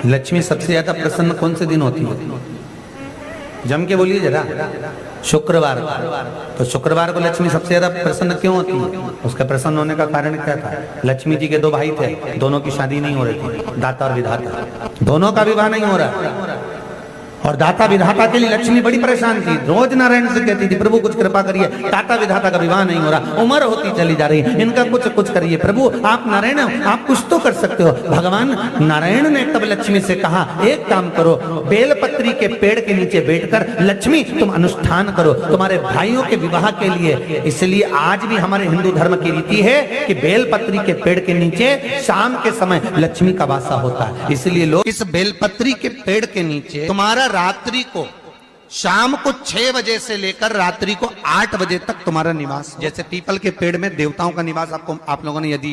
लक्ष्मी सबसे ज्यादा प्रसन्न कौन से दिन होती है? जम के बोलिए जरा। शुक्रवार। तो शुक्रवार को लक्ष्मी सबसे ज्यादा प्रसन्न क्यों होती है? उसका प्रसन्न होने का कारण क्या था? लक्ष्मी जी के दो भाई थे, दोनों की शादी नहीं हो रही थी, दाता और विधाता, दोनों का विवाह नहीं हो रहा। और दाता विधाता के लिए लक्ष्मी बड़ी परेशान थी, रोज नारायण से कहती थी प्रभु कुछ कृपा करिए, दाता विधाता का विवाह नहीं हो रहा, उम्र होती चली जा रही है, इनका कुछ करिए प्रभु, आप नारायण आप कुछ तो कर सकते हो। भगवान नारायण ने तब लक्ष्मी से कहा एक काम करो, बेलपत्री के पेड़ के नीचे बैठकर लक्ष्मी तुम अनुष्ठान करो तुम्हारे भाइयों के विवाह के लिए। इसलिए आज भी हमारे हिंदू धर्म की रीति है कि बेलपत्री के पेड़ के नीचे शाम के समय लक्ष्मी का वासा होता है। इसलिए लोग इस बेलपत्री के पेड़ के नीचे तुम्हारा रात्रि को शाम को 6 बजे से लेकर रात्रि को 8 बजे तक तुम्हारा निवास। जैसे पीपल के पेड़ में देवताओं का निवास, आपको आप लोगों ने यदि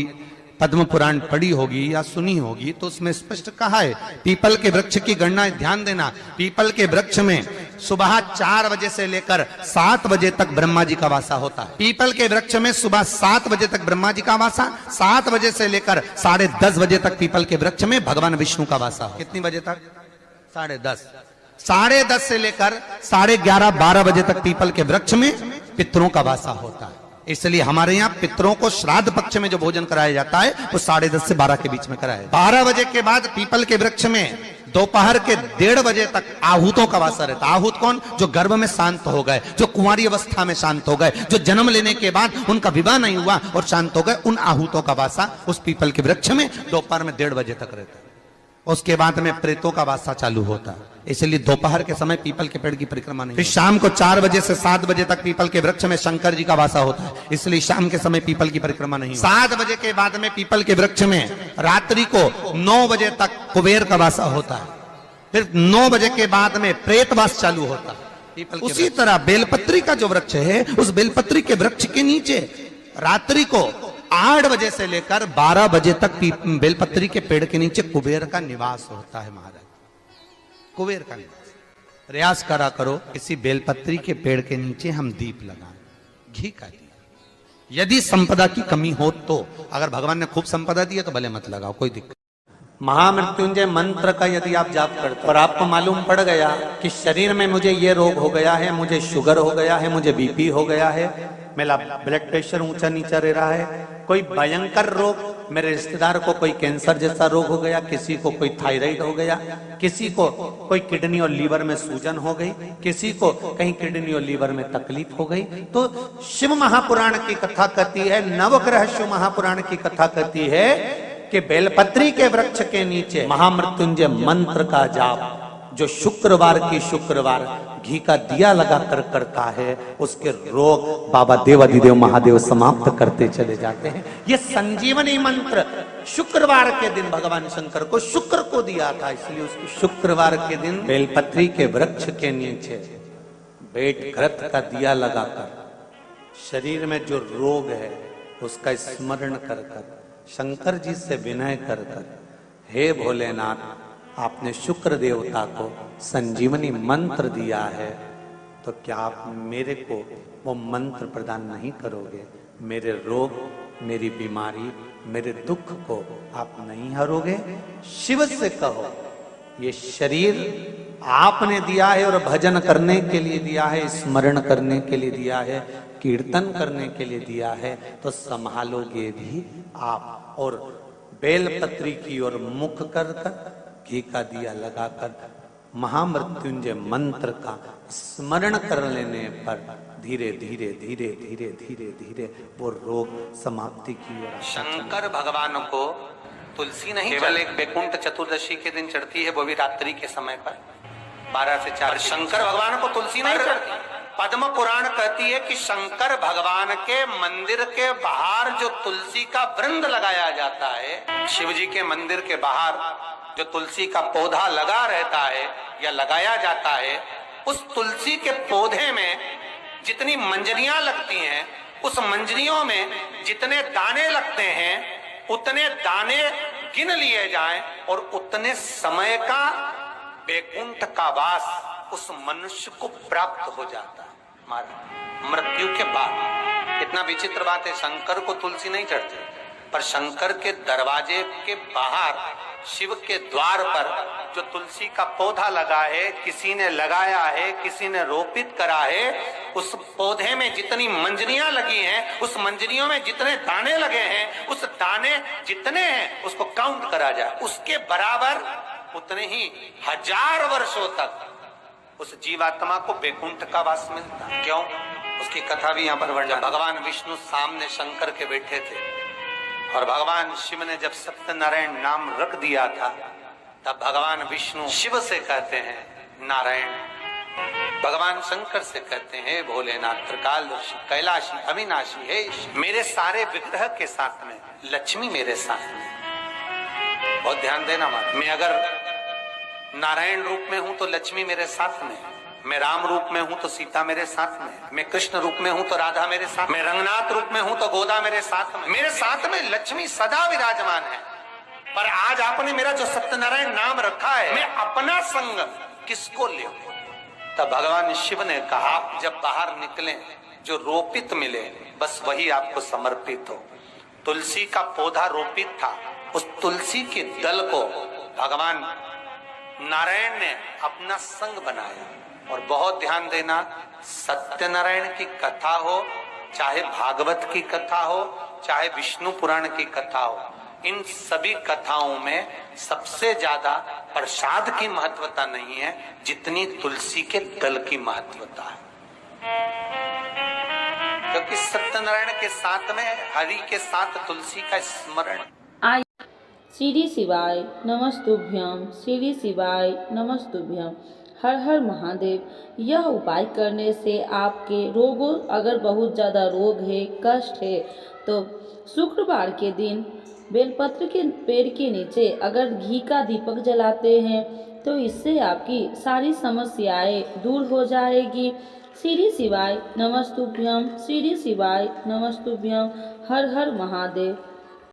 पद्म पुराण पढ़ी होगी या सुनी होगी तो उसमें स्पष्ट कहा है, पीपल के वृक्ष की गणना ध्यान देना, पीपल के वृक्ष में सुबह 4 बजे से लेकर 7 बजे तक ब्रह्मा जी का वासा होता है। पीपल के वृक्ष में सुबह 7 बजे तक ब्रह्मा जी का वासा, 7 बजे से लेकर 10:30 बजे तक पीपल के वृक्ष में भगवान विष्णु का वासा। कितनी बजे तक? 10:30। 10:30 से लेकर 11:30 12 बजे तक पीपल के वृक्ष में पितरों का वासा होता है। इसलिए हमारे यहाँ पितरों को श्राद्ध पक्ष में जो भोजन कराया जाता है वो 10:30 से 12 के बीच में कराया। 12 बजे के बाद पीपल के वृक्ष में दोपहर के 1:30 बजे तक आहूतों का वासा रहता है। आहूत कौन? जो गर्भ में शांत हो गए, जो कुंवारी अवस्था में शांत हो गए, जो जन्म लेने के बाद उनका विवाह नहीं हुआ और शांत हो गए, उन आहूतों का वासा उस पीपल के वृक्ष में दोपहर में 1:30 बजे तक रहता है। उसके बाद में प्रेतों का वासा चालू होता है। इसलिए दोपहर के समय पीपल के पेड़ की परिक्रमा नहीं। फिर शाम को 4 बजे से 7 बजे तक पीपल के वृक्ष में शंकर जी का वासा होता है, इसलिए शाम के समय पीपल की परिक्रमा नहीं। 7 बजे के बाद में पीपल के वृक्ष में रात्रि को 9 बजे तक कुबेर का वासा होता है। फिर 9 बजे के बाद में प्रेतवास चालू होता है। उसी तरह बेलपत्री का जो वृक्ष है, उस बेलपत्री के वृक्ष के नीचे रात्रि को 8 बजे से लेकर 12 बजे तक बेलपत्री के पेड़ के नीचे कुबेर का निवास होता है। महाराज कुबेर का निवास। प्रयास करा करो किसी बेलपत्री के पेड़ के नीचे हम दीप लगाएं, घी का दिया। यदि संपदा की कमी हो तो, अगर भगवान ने खूब संपदा दी है तो भले मत लगाओ, कोई दिक्कत। महामृत्युंजय मंत्र का यदि आप जाप करते और आपको मालूम पड़ गया कि शरीर में मुझे ये रोग हो गया है, मुझे शुगर हो गया है, मुझे बीपी हो गया है, मेरा ब्लड प्रेशर ऊंचा नीचा रह रहा है, कोई भयंकर रोग, मेरे रिश्तेदार को कोई कैंसर जैसा रोग हो गया, किसी को कोई थायराइड हो गया, किसी को कोई किडनी और लीवर में सूजन हो गई, किसी को कहीं किडनी और लीवर में तकलीफ हो गई, तो शिव महापुराण की कथा कहती है, नवग्रह शिव महापुराण की कथा कहती है कि बेलपत्री के वृक्ष के नीचे महामृत्युंजय मंत्र का जाप जो शुक्रवार की शुक्रवार घी का दिया लगा कर करता है, उसके रोग बाबा देवाधिदेव महादेव समाप्त करते चले जाते हैं। ये संजीवनी मंत्र शुक्रवार के दिन भगवान शंकर को शुक्र को दिया था, इसलिए उसको शुक्रवार के दिन बेलपत्री के वृक्ष के नीचे बैठ घृत का दिया लगाकर शरीर में जो रोग है उसका स्मरण कर कर शंकर जी से विनय कर कर, हे भोलेनाथ आपने शुक्र देवता को संजीवनी मंत्र दिया है, तो क्या आप मेरे को वो मंत्र प्रदान नहीं करोगे? मेरे रोग, मेरी बीमारी, मेरे दुख को आप नहीं हरोगे? शिव से कहो ये शरीर आपने दिया है और भजन करने के लिए दिया है, स्मरण करने के लिए दिया है, कीर्तन करने के लिए दिया है, तो संभालोगे भी आप। और बेलपत्री की ओर मुख कर कर घी का दिया लगाकर महामृत्युंजय मंत्र का स्मरण कर लेने पर धीरे धीरे धीरे धीरे धीरे धीरे वो रोग समाप्ति की ओर। शंकर भगवान को तुलसी नहीं केवल एक बैकुंठ चतुर्दशी के दिन चढ़ती है, वो भी रात्रि के समय पर 12 से 4। शंकर भगवान को तुलसी नहीं चढ़ती। पद्म पुराण कहती है कि शंकर भगवान के मंदिर के बाहर जो तुलसी का वृंद लगाया जाता है, शिव जी के मंदिर के बाहर जो तुलसी का पौधा लगा रहता है या लगाया जाता है, उस तुलसी के पौधे में जितनी मंजरियां लगती हैं, उस मंजरियों में जितने दाने लगते हैं, उतने दाने गिन लिए जाएं और उतने समय का बैकुंठ का वास उस मनुष्य को प्राप्त हो जाता है मृत्यु के बाद। कितना विचित्र बात है, शंकर को तुलसी नहीं चढ़ती, पर शंकर के दरवाजे के बाहर शिव के द्वार पर जो तुलसी का पौधा लगा है, किसी ने लगाया है, किसी ने रोपित करा है, उस पौधे में जितनी मंजरियां लगी हैं, उस मंजरियों में जितने दाने लगे हैं, उस दाने जितने हैं उसको काउंट करा जाए, उसके बराबर उतने ही 1000 वर्षों तक उस जीवात्मा को वैकुंठ का वास मिलता। क्यों? उसकी कथा भी यहाँ पर वर्णन। भगवान विष्णु सामने शंकर के बैठे थे और भगवान शिव ने जब सत्यनारायण नाम रख दिया था, तब भगवान विष्णु शिव से कहते हैं नारायण, भगवान शंकर से कहते हैं भोलेनाथ, त्रिकालदर्शी, कैलाशी, अविनाशी, हे मेरे सारे विग्रह के साथ में लक्ष्मी मेरे साथ में। बहुत ध्यान देना मत, मैं अगर नारायण रूप में हूं तो लक्ष्मी मेरे साथ में, मैं राम रूप में हूं तो सीता मेरे साथ में, मैं कृष्ण रूप में हूं तो राधा मेरे साथ, मैं रंगनाथ रूप में हूं तो गोदा मेरे साथ में लक्ष्मी सदा विराजमान है। पर आज आपने मेरा जो सत्यनारायण नाम रखा है, मैं अपना संग किसको ले? तब भगवान शिव ने कहा, जब बाहर निकले जो रोपित मिले बस वही आपको समर्पित हो। तुलसी का पौधा रोपित था, उस तुलसी के दल को भगवान नारायण ने अपना संग बनाया। और बहुत ध्यान देना, सत्यनारायण की कथा हो, चाहे भागवत की कथा हो, चाहे विष्णु पुराण की कथा हो, इन सभी कथाओं में सबसे ज्यादा प्रसाद की महत्वता नहीं है जितनी तुलसी के दल की महत्वता है। क्योंकि सत्यनारायण के साथ में हरि के साथ तुलसी का स्मरण। श्री शिवाय नमस्तुभ्यं, श्री शिवाय नमस्तुभ्यं। हर हर महादेव। यह उपाय करने से आपके रोगों, अगर बहुत ज़्यादा रोग है, कष्ट है, तो शुक्रवार के दिन बेलपत्र के पेड़ के नीचे अगर घी का दीपक जलाते हैं तो इससे आपकी सारी समस्याएं दूर हो जाएगी। श्री शिवाय नमस्तुभ्यं, श्री शिवाय नमस्तुभ्यं। हर हर महादेव।